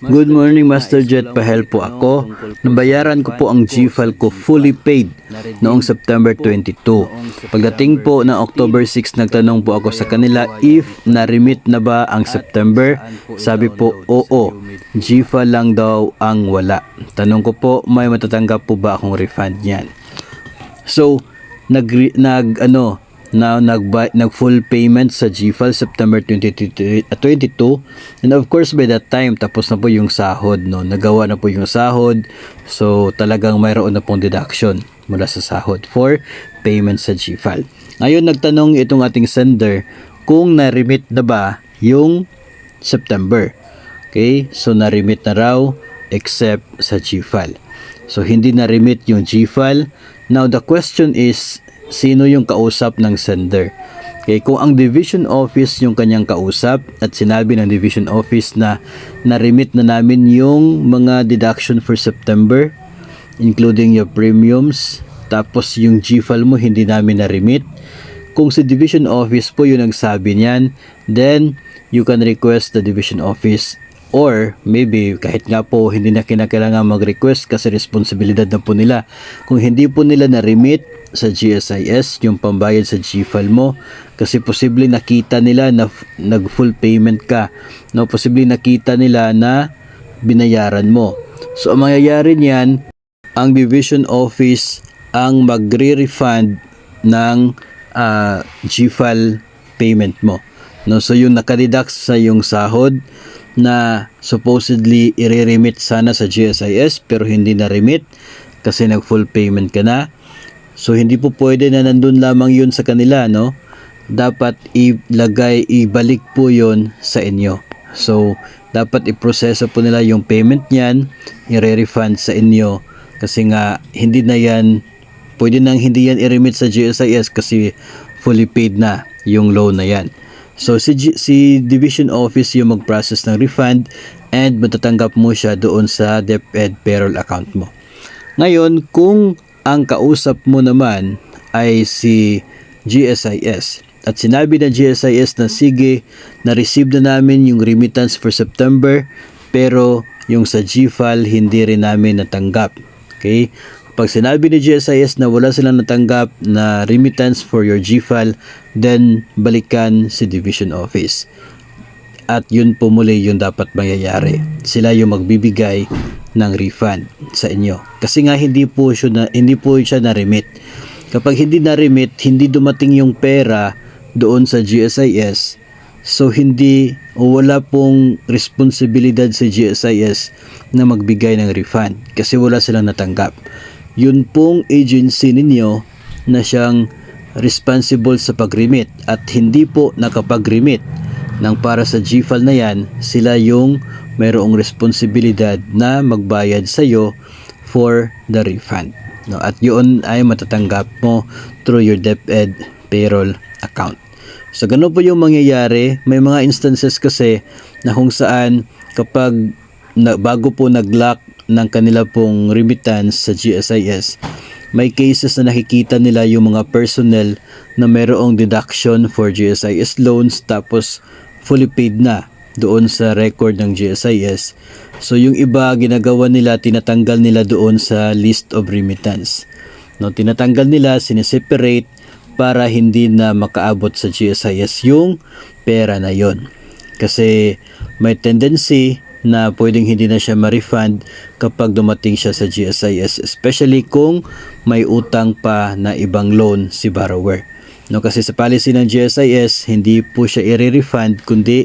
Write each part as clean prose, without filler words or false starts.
Good morning, Master Jet. Pahel po ako. Nabayaran ko po ang GFAL ko fully paid noong September 22. Pagdating po ng October 6, nagtanong po ako sa kanila if na-remit na ba ang September. Sabi po, oo. GFAL lang daw ang wala. Tanong ko po, may matatanggap po ba akong refund niyan? So, nag full payment sa GFAL September 22, and of course by that time tapos na po yung sahod, no, nagawa na po yung sahod, so talagang mayroon na pong deduction mula sa sahod for payment sa GFAL. Ngayon nagtanong itong ating sender kung na-remit na ba yung September. Okay, so na-remit na raw except sa GFAL. So hindi na-remit yung GFAL. Now the question is, sino yung kausap ng sender? Okay, kung ang division office yung kanyang kausap at sinabi ng division office na na-remit na namin yung mga deduction for September including your premiums, tapos yung GFAL mo hindi namin na-remit, kung si division office po yung nagsabi niyan, then you can request the division office, or maybe kahit nga po hindi na kinakailangan mag-request kasi responsibilidad na po nila. Kung hindi po nila na-remit sa GSIS yung pambayad sa GFAL mo, kasi posible nakita nila na nag-full payment ka, no, posible nakita nila na binayaran mo. So ang mangyayari niyan, ang division office ang magre-refund ng GFAL payment mo, no. So yung nakadeduct sa yung sahod na supposedly i-remit sana sa GSIS pero hindi na-remit kasi nag-full payment ka na. So hindi po pwede na nandun lamang yun sa kanila, no? Dapat ibalik po yun sa inyo. So dapat iproseso po nila yung payment niyan, i-refund sa inyo, kasi nga hindi na yan, pwede nang hindi yan i-remit sa GSIS kasi fully paid na yung loan na yan. So si division office yung mag-process ng refund and matatanggap mo siya doon sa DepEd payroll account mo. Ngayon, kung ang kausap mo naman ay si GSIS at sinabi ng GSIS na sige, na-receive na namin yung remittance for September pero yung sa GFAL hindi rin namin natanggap. Okay? Pag sinabi ni GSIS na wala silang natanggap na remittance for your GFAL, then balikan si division office. At yun po muli yung dapat mangyayari. Sila yung magbibigay ng refund sa inyo. Kasi nga hindi po siya na-remit. Kapag hindi na-remit, hindi dumating yung pera doon sa GSIS. So wala pong responsibilidad sa GSIS na magbigay ng refund kasi wala silang natanggap. Yun pong agency ninyo na siyang responsible sa pag-remit, at hindi po nakapag-remit ng para sa GFAL na yan, sila yung mayroong responsibilidad na magbayad sa iyo for the refund, no? At yun ay matatanggap mo through your DepEd payroll account. So ganun po yung mangyayari. May mga instances kasi na kung saan kapag bago po nag-lock ng kanila pong remittance sa GSIS, may cases na nakikita nila yung mga personnel na mayroong deduction for GSIS loans tapos fully paid na doon sa record ng GSIS. So yung iba ginagawa nila, tinatanggal nila doon sa list of remittance, no, tinatanggal nila, sineseparate para hindi na makaabot sa GSIS yung pera na yon, kasi may tendency na pwedeng hindi na siya ma-refund kapag dumating siya sa GSIS, especially kung may utang pa na ibang loan si borrower, no, kasi sa policy ng GSIS hindi po siya i-refund kundi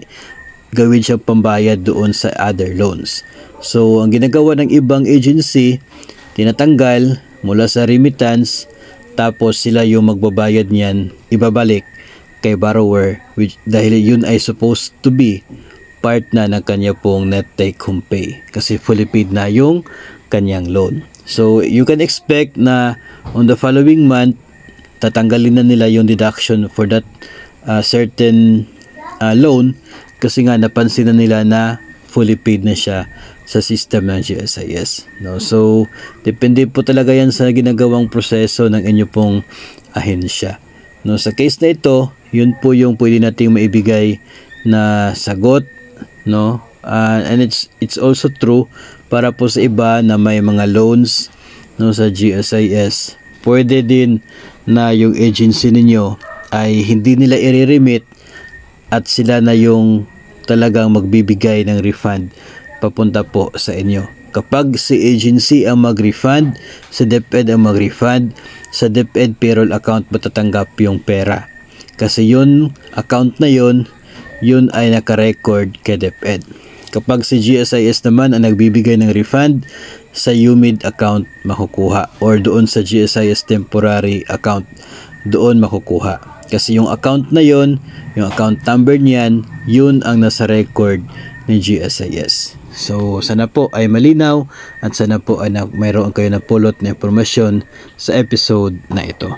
gawin siyang pambayad doon sa other loans. So ang ginagawa ng ibang agency, tinatanggal mula sa remittance tapos sila yung magbabayad niyan, ibabalik kay borrower, dahil yun ay supposed to be part na ng kanya pong net take home pay kasi fully paid na yung kanyang loan. So you can expect na on the following month tatanggalin na nila yung deduction for that certain loan kasi nga napansin na nila na fully paid na siya sa system ng GSIS, no? So depende po talaga yan sa ginagawang proseso ng inyo pong ahensya, no? Sa case na ito, yun po yung pwede nating maibigay na sagot, no, And it's also true para po sa iba na may mga loans no sa GSIS. Pwede din na yung agency ninyo ay hindi nila i-remit at sila na yung talagang magbibigay ng refund papunta po sa inyo. Kapag si agency ang mag-refund, sa DepEd ang mag-refund, sa DepEd payroll account matatanggap yung pera. Kasi yun, account na yun ay naka-record kay DepEd. Kapag si GSIS naman ang nagbibigay ng refund, sa UMID account makukuha or doon sa GSIS temporary account, doon makukuha. Kasi yung account na yun, yung account number niyan, yun ang nasa record ng GSIS. So, sana po ay malinaw at sana po ay mayroon kayo na pulot na impormasyon sa episode na ito.